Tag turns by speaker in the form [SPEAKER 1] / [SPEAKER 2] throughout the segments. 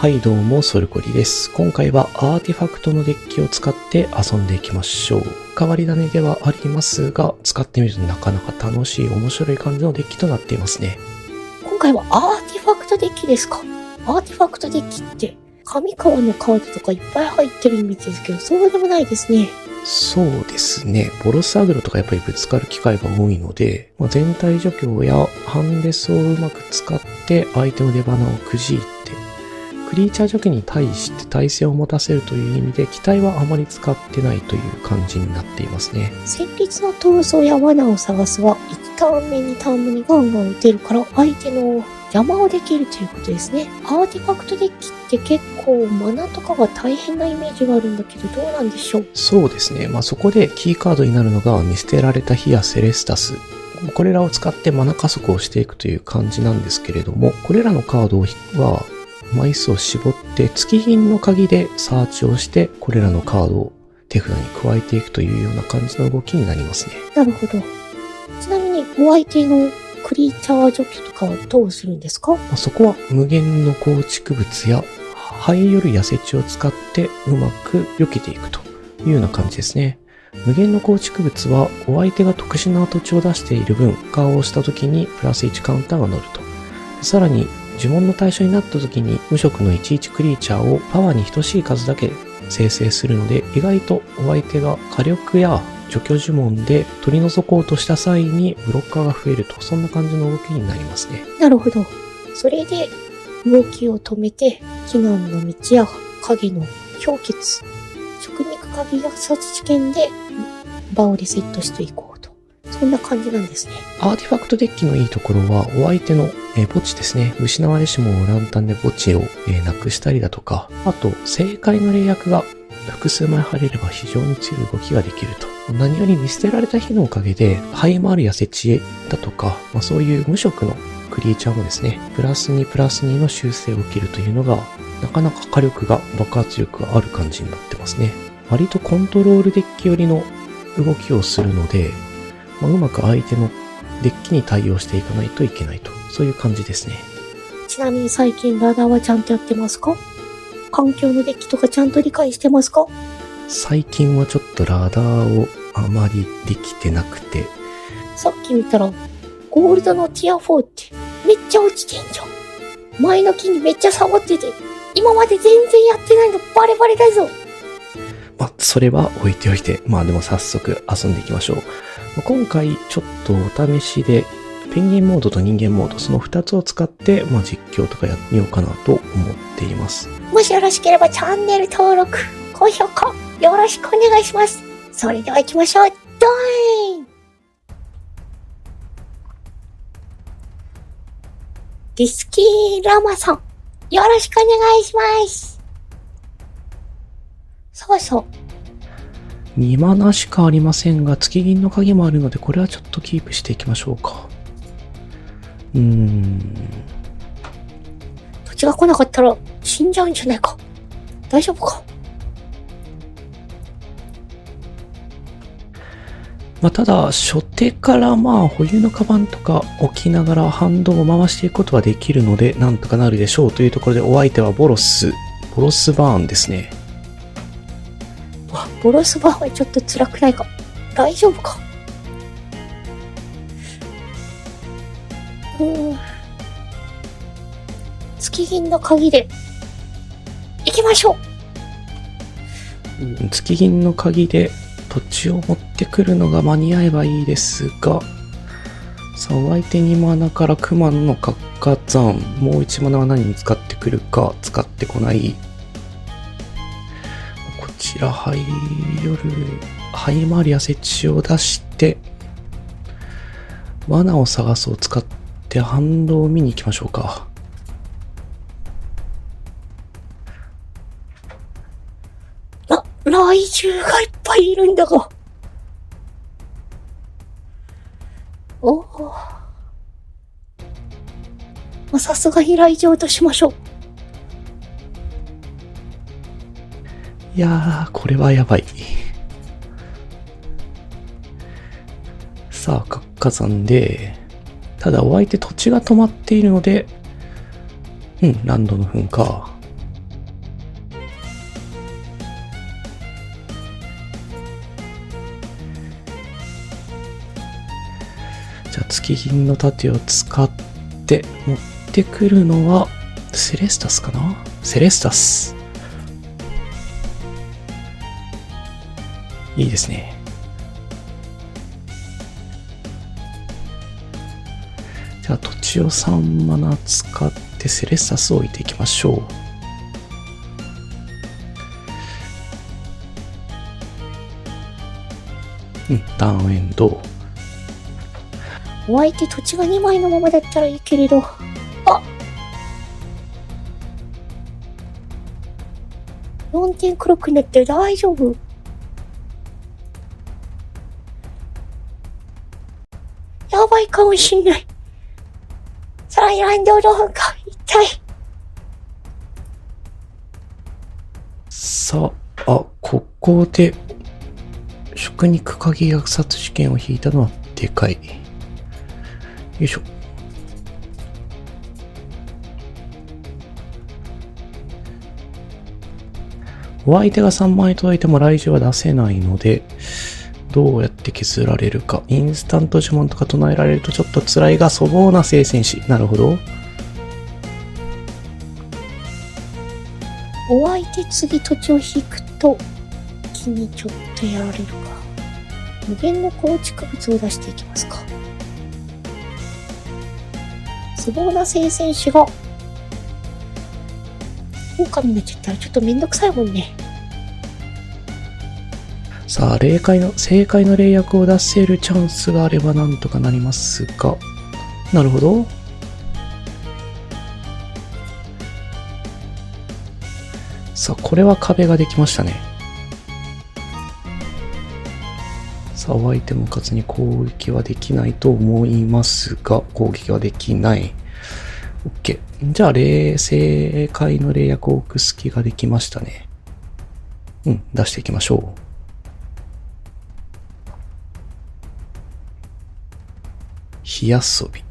[SPEAKER 1] はいどうも、ソルコリです。今回はアーティファクトのデッキを使って遊んでいきましょう。変わり種ではありますが、使ってみるとなかなか楽しい、面白い感じのデッキとなっていますね。
[SPEAKER 2] 今回はアーティファクトデッキですか？アーティファクトデッキって、神川のカードとかいっぱい入ってるイメージですけど、そうでもないですね。
[SPEAKER 1] そうですね。ボロスアグロとかやっぱりぶつかる機会が多いので、全体除去やハンデスをうまく使って相手の出花をくじいて、クリーチャー除去に対して耐性を持たせるという意味で、機体はあまり使ってないという感じになっていますね。
[SPEAKER 2] 戦慄の闘争や罠を探すは、1ターン目2ターン目にガンガン打てるから、相手の邪魔をできるということですね。アーティファクトデッキって結構マナとかが大変なイメージがあるんだけど、どうなんでしょう？
[SPEAKER 1] そうですね。そこでキーカードになるのが見捨てられた火やセレスタス。これらを使ってマナ加速をしていくという感じなんですけれども、これらのカードは枚数を絞って月銀の鍵でサーチをして、これらのカードを手札に加えていくというような感じの動きになりますね。
[SPEAKER 2] なるほど。ちなみにお相手のクリーチャー除去とかはどうするんですか？
[SPEAKER 1] そこは無限の構築物やハイヨルや設置を使ってうまく避けていくというような感じですね。無限の構築物はお相手が特殊な土地を出している分、ガーをした時にプラス1カウンターが乗ると。さらに呪文の対象になった時に無色の11クリーチャーをパワーに等しい数だけ生成するので、意外とお相手が火力や除去呪文で取り除こうとした際にブロッカーが増えると、そんな感じの動きになりますね。
[SPEAKER 2] なるほど。それで動きを止めて、避難の道や影の氷結、食肉鍵や殺知剣で場をリセットしていこうと。そんな感じなんですね。
[SPEAKER 1] アーティファクトデッキのいいところは、お相手の墓地ですね。失われし者をランタンで墓地をなくしたりだとか、あと、正解の霊薬が複数枚貼れれば非常に強い動きができると。何より見捨てられた火のおかげで、ハイマールや設置だとか、そういう無色のクリーチャーもですね、プラス2の修正を受けるというのが、なかなか火力が爆発力がある感じになってますね。割とコントロールデッキ寄りの動きをするので、うまく相手のデッキに対応していかないといけないと。そういう感じですね。
[SPEAKER 2] ちなみに最近ラダーはちゃんとやってますか？環境のデッキとかちゃんと理解してますか？
[SPEAKER 1] 最近はちょっとラダーをあまりできてなくて。
[SPEAKER 2] さっき見たら、ゴールドのティア4ってめっちゃ落ちてんじゃん。前の木にめっちゃサボってて、今まで全然やってないのバレバレだぞ。
[SPEAKER 1] それは置いておいて、でも早速遊んでいきましょう。今回ちょっとお試しで、ペンギンモードと人間モード、その2つを使って、実況とかやってみようかなと思っています。
[SPEAKER 2] もしよろしければチャンネル登録、高評価、よろしくお願いします。それでは行きましょう。ドーン！リスキーラマさん、よろしくお願いします。そうそう。
[SPEAKER 1] 2マナしかありませんが、月銀の鍵もあるので、これはちょっとキープしていきましょうか。
[SPEAKER 2] 土地が来なかったら死んじゃうんじゃないか。大丈夫か。
[SPEAKER 1] ただ、初手から保有のカバンとか置きながらハンドを回していくことはできるので、なんとかなるでしょうというところで、お相手はボロスバーンですね。
[SPEAKER 2] ボロスバーンはちょっと辛くないか。大丈夫か。月銀の鍵で行きましょ
[SPEAKER 1] う。月銀の鍵で土地を持ってくるのが間に合えばいいですが、さあお相手2マナからクマンの活火山、もう1マナは何に使ってくるか、使ってこない。こちらハイマールや設置を出して、罠を探すを使って反動を見に行きましょうか。
[SPEAKER 2] 雷獣がいっぱいいるんだが。さすがに雷獣としましょう。
[SPEAKER 1] いやー、これはやばい。さあ、活火山で、ただお相手土地が止まっているので、ランドの噴火。月銀の盾を使って持ってくるのはセレスタスかな。セレスタス。いいですね。じゃあ土地を3マナ使ってセレスタスを置いていきましょう。ダウンエンド。
[SPEAKER 2] お相手土地が2枚のままだったらいいけれど。4点黒くなって大丈夫？やばいかもしんない。さらにランドローが痛い。
[SPEAKER 1] さあ、ここで食肉鍵虐殺事件を引いたのはでかい。よいしょ。お相手が3枚届いても来週は出せないので、どうやって削られるか。インスタント呪文とか唱えられるとちょっと辛いが、粗暴な聖戦士。なるほど。
[SPEAKER 2] お相手次土地を引くと、一気にちょっとやられるか。無限の構築物を出していきますか。粗暴な聖戦士が、狼になっちゃったらちょっとめんどくさいもんね。
[SPEAKER 1] さあ、正解の霊薬を出せるチャンスがあればなんとかなりますが。なるほど。さあ、これは壁ができましたね。さあ、お相手も勝つに攻撃はできないと思いますが、攻撃はできない。OK。じゃあ、正解の霊薬を置く隙ができましたね。出していきましょう。火遊び。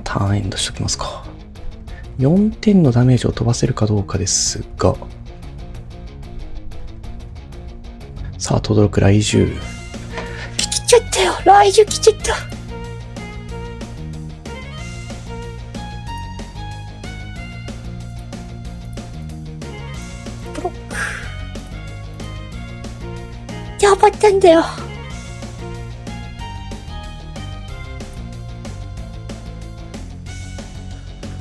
[SPEAKER 1] ターンエンドしときますか。4点のダメージを飛ばせるかどうかですが。さあ、轟く雷獣。
[SPEAKER 2] 来ちゃったよ。雷獣来ちゃった。ブロック。やばったんだよ。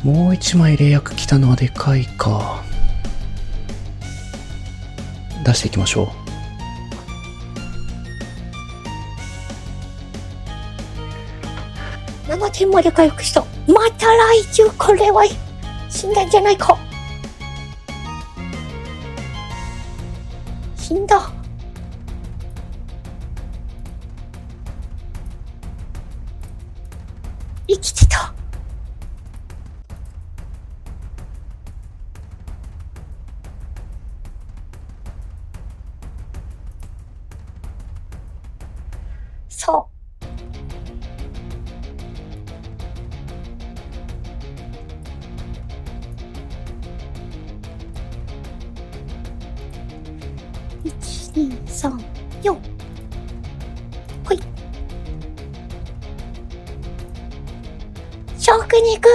[SPEAKER 1] もう一枚霊薬来たのはでかいか。出していきましょ
[SPEAKER 2] う。7点まで回復した。また雷獣、これは死んだんじゃないか。死んだ。生きてた。そう。1、2、3、4。ほい。食肉。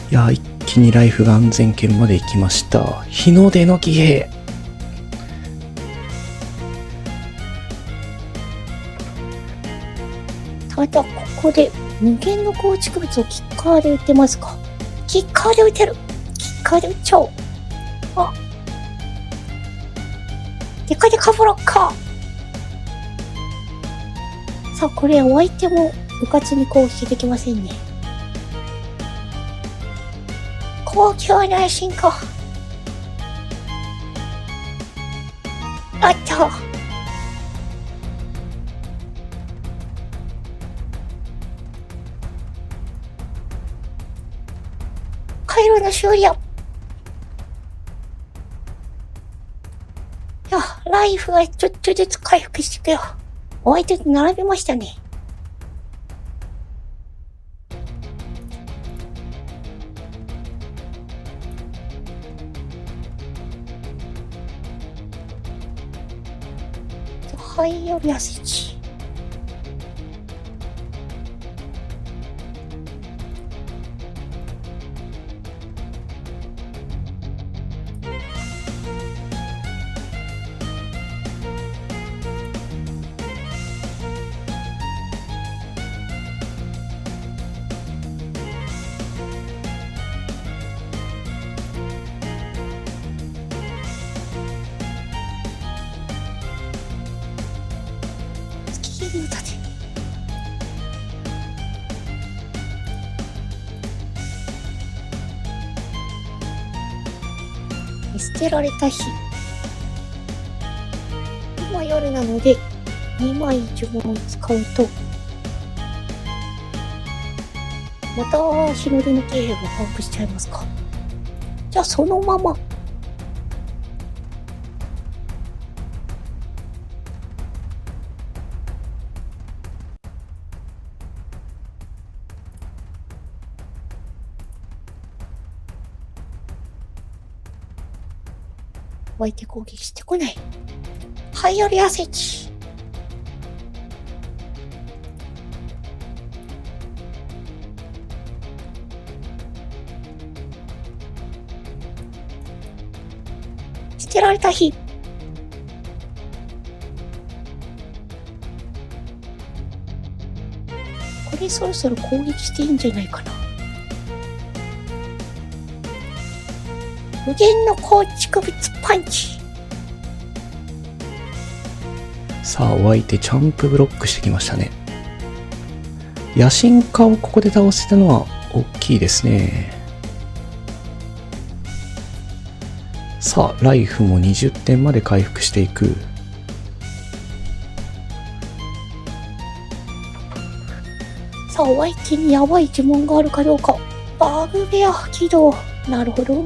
[SPEAKER 1] いや、一気にライフが安全圏まで行きました。日の出の騎兵。
[SPEAKER 2] ただ、ここで無限の構築物をキッカーで撃てますか？キッカーで撃てる。キッカーで撃っちゃおう。あ。でかでかブロッカー。さあ、これお相手もうかつに攻撃できませんね。高級な進化。あった。回路の修理や。いや、ライフがちょっとずつ回復してくよ。お相手と並びましたね。ハイよりアセチ。月切り歌で。見捨てられた日。今夜なので2枚呪文を使うとまた日の出の気配がパンクしちゃいますか。じゃあそのまま湧いて攻撃してこない。はいよりアセチ。捨てられた日。これそろそろ攻撃していいんじゃないかな。無限の構築物パンチ。
[SPEAKER 1] さあ、お相手チャンプブロックしてきましたね。野心家をここで倒せたのは大きいですね。さあ、ライフも20点まで回復していく。
[SPEAKER 2] さあ、お相手にやばい呪文があるかどうか。バグベア起動。なるほど。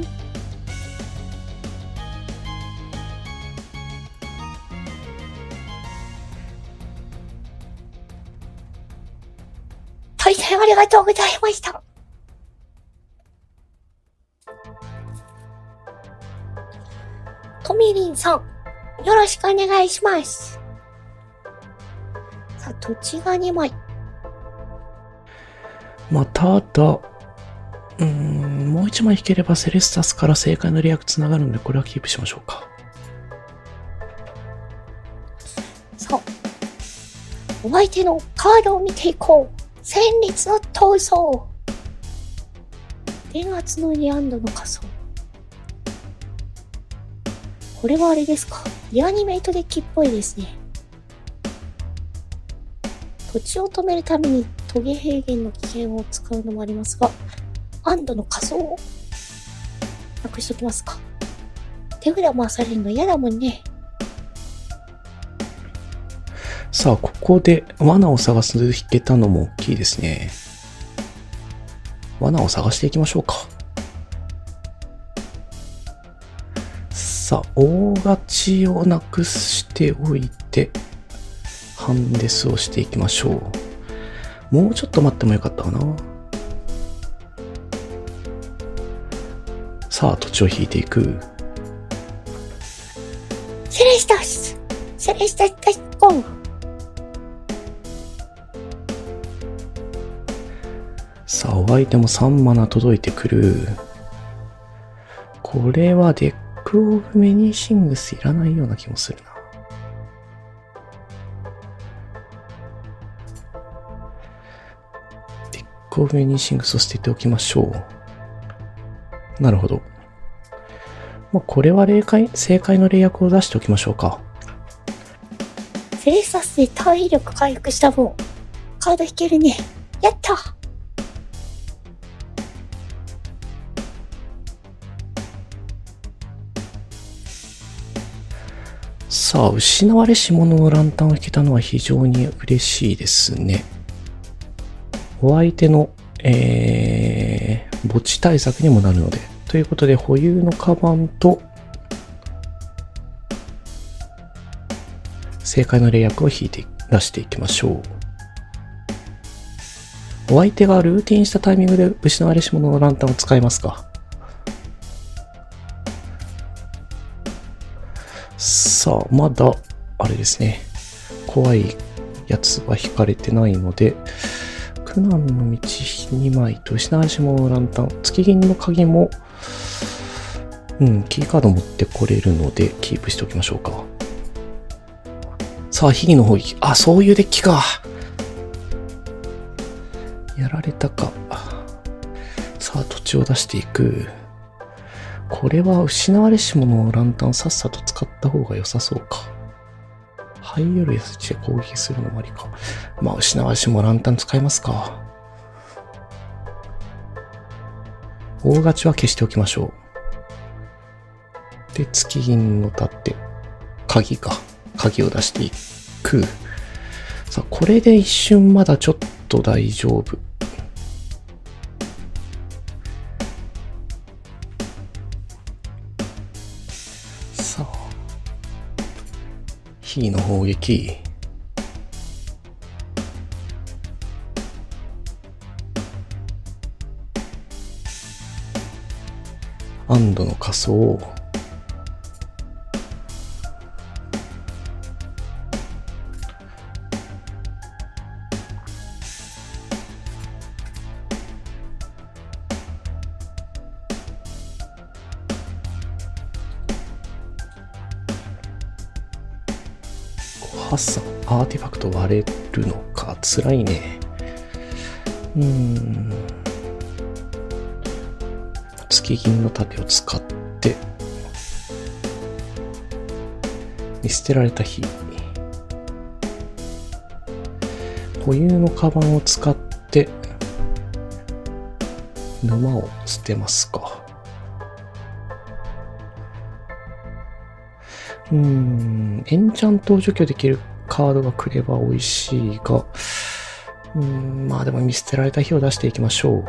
[SPEAKER 2] 大変ありがとうございました。トミリンさん、よろしくお願いします。さあ、土地が2枚。
[SPEAKER 1] まあ、ただ、もう1枚引ければセレスタスから正解のレアクつながるので、これはキープしましょうか。
[SPEAKER 2] さあ、お相手のカードを見ていこう。戦慄の闘争。電圧のリアンドの仮想。これはあれですか。リアニメイトデッキっぽいですね。土地を止めるためにトゲ平原の危険を使うのもありますが、アンドの仮想をなくしときますか。手札回されるの嫌だもんね。
[SPEAKER 1] さあ、ここで罠を探す引けたのも大きいですね。罠を探していきましょうか。さあ、大勝ちをなくしておいて、ハンデスをしていきましょう。もうちょっと待ってもよかったかな。さあ、土地を引いていく。
[SPEAKER 2] セレスタスコン。
[SPEAKER 1] さあ、お相手も3マナ届いてくる。これはデックオブメニーシングスいらないような気もするな。デックオブメニーシングスを捨てておきましょう。なるほど。まあ、これは正解の例訳を出しておきましょうか。
[SPEAKER 2] セレスタスで体力回復した分、カード引けるね。やった。
[SPEAKER 1] さあ、失われし者のランタンを引けたのは非常に嬉しいですね。お相手の、墓地対策にもなるので。ということで、保有のカバンと、正解の例訳を引いて出していきましょう。お相手がルーティンしたタイミングで失われし者のランタンを使いますか。さあ、まだ、あれですね。怖いやつは引かれてないので、苦難の道2枚と失われし者のランタン、月銀の鍵も、キーカード持ってこれるので、キープしておきましょうか。さあ、秘技の砲撃。あ、そういうデッキか。やられたか。さあ、土地を出していく。これは失われし者のランタンさっさと使った方が良さそうか。ハイヨル S で攻撃するのもありか。まあ、失われし者ランタン使いますか。大勝ちは消しておきましょう。で、月銀の立って、鍵を出していく。さあ、これで一瞬まだちょっと大丈夫。さあ、火の砲撃。安堵の仮装。発散、アーティファクト割れるのか。辛いね。月銀の盾を使って、見捨てられた火。固有のカバンを使って、沼を捨てますか。エンチャントを除去できるカードが来れば美味しいが、まあでも見捨てられた火を出していきましょう。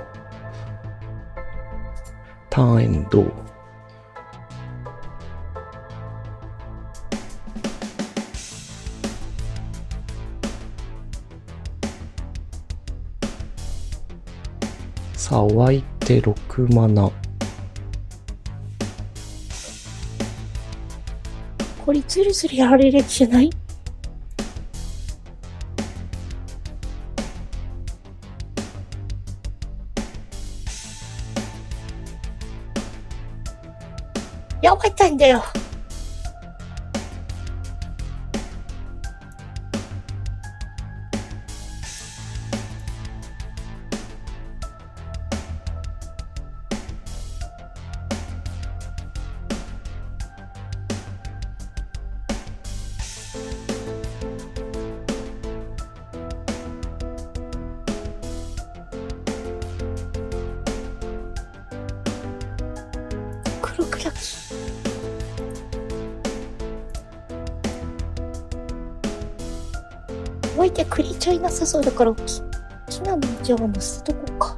[SPEAKER 1] ターンエンド。さあ、お相手6マナ。
[SPEAKER 2] これズルズルやられるやつじゃない？やばいったんだよ。黒クラキ。お相手クリーチャーいなさそうだから木なのじゃあ乗せとこうか。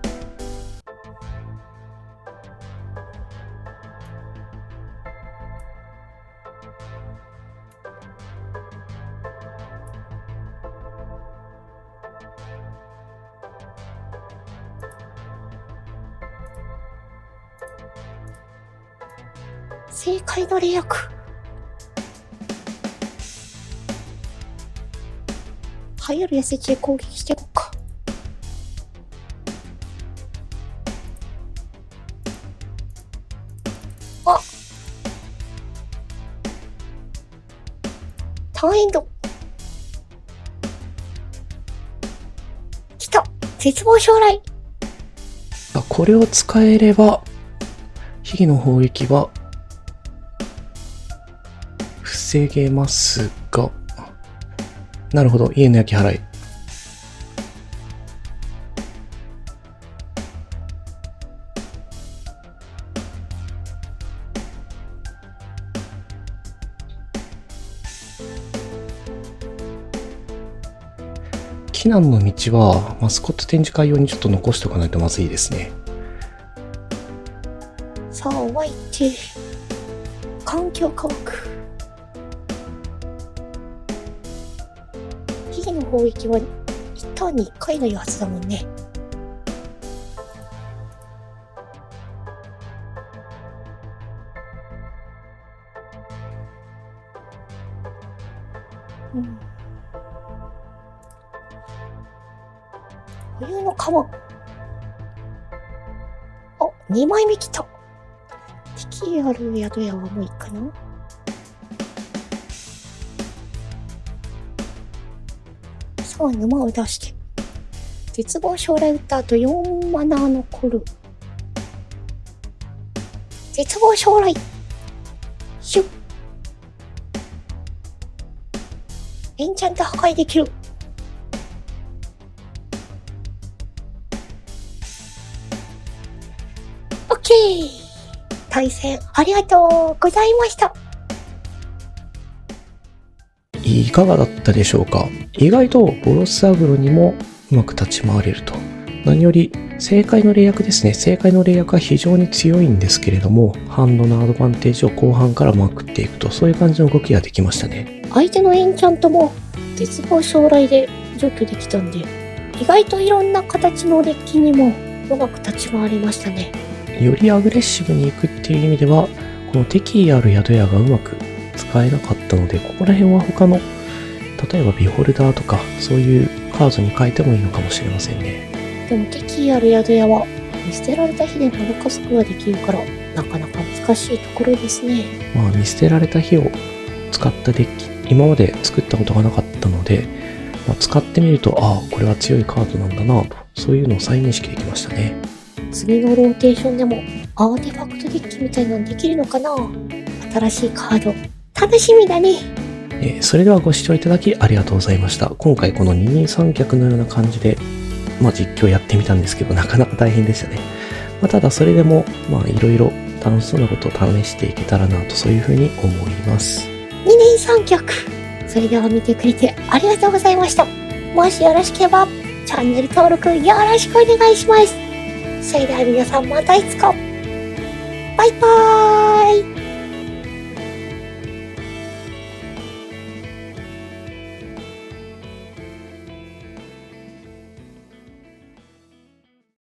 [SPEAKER 2] 正解の霊薬。流行る痩せ地へ攻撃していこうか。あ、ターンエンド。来た。絶望将来。
[SPEAKER 1] これを使えれば、秘技の砲撃は防げますが、なるほど、家の焼き払い。避難の道はマスコット展示会用にちょっと残しておかないとまずいですね。
[SPEAKER 2] さあ、お相手。環境科学。秘技の砲撃は一ターンに1回のはずだもんね。冬の釜。あ、2枚目来た。敵ある宿屋はもういいかな。さあ、沼を出して。絶望将来打った後4マナー残る。絶望将来。シュッ。エンチャント破壊できる。オッケー。対戦ありがとうございました。
[SPEAKER 1] いかがだったでしょうか。意外とボロスアグロにもうまく立ち回れると。何より正解の霊薬ですね。正解の霊薬は非常に強いんですけれども、ハンドのアドバンテージを後半からまくっていくと、そういう感じの動きができましたね。
[SPEAKER 2] 相手のエンチャントも絶望将来で除去できたんで、意外といろんな形のデッキにもうまく立ち回りましたね。
[SPEAKER 1] よりアグレッシブに行くっていう意味では、この敵意ある宿屋がうまく使えなかったので、ここら辺は他の、例えばビホルダーとか、そういうカードに変えてもいいのかもしれませんね。
[SPEAKER 2] でも敵意ある宿屋は見捨てられた火でマナ加速ができるから、なかなか難しいところですね。
[SPEAKER 1] まあ見捨てられた火を使ったデッキ、今まで作ったことがなかったので、使ってみると、ああ、これは強いカードなんだなと、そういうのを再認識できましたね。
[SPEAKER 2] 次のローテーションでもアーティファクトデッキみたいなのできるのかな。新しいカード楽しみだね。
[SPEAKER 1] それではご視聴いただきありがとうございました。今回この二人三脚のような感じで、実況やってみたんですけど、なかなか大変でしたね。ただそれでもいろいろ楽しそうなことを試していけたらなと、そういうふうに思います。
[SPEAKER 2] 二人三脚、それでは見てくれてありがとうございました。もしよろしければチャンネル登録よろしくお願いします。それでは皆さんまたいつか。バイバーイ。